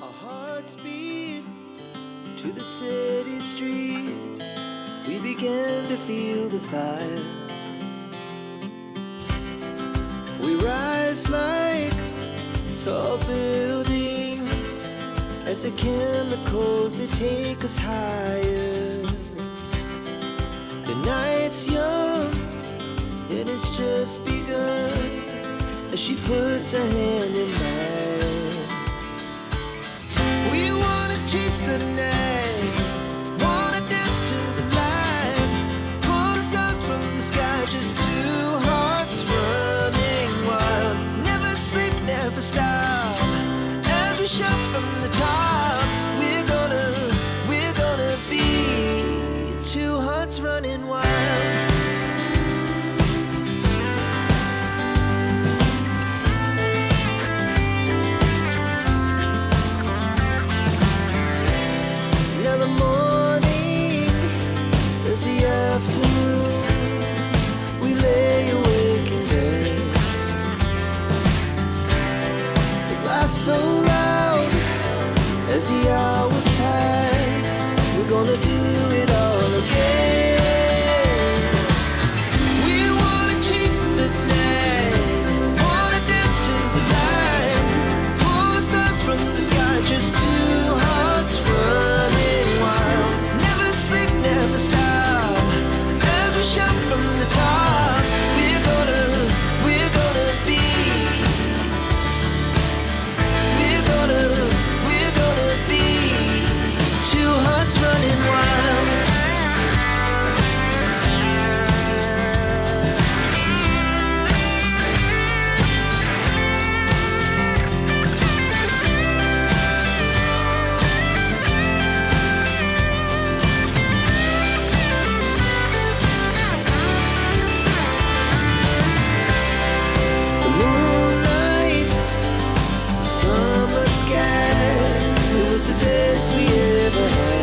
Our hearts beat to the city streets. We began to feel the fire. We rise like tall buildings as the chemicals, they take us higher. The night's young, it has just begun as she puts her hand in mine. We wanna chase the night, wanna dance to the light, pull the stars from the sky, just two hearts running wild. Never sleep, never stop, as we shout from the top. We're gonna be two hearts running wild. So loud as the hours pass, we're gonna do it all again. We wanna chase the night, wanna dance to the light, pull the stars from the sky, just two hearts running wild. Never sleep, never stop, as we shout from the top. We're gonna be running wild. The moonlight, summer sky, it was the best we ever had.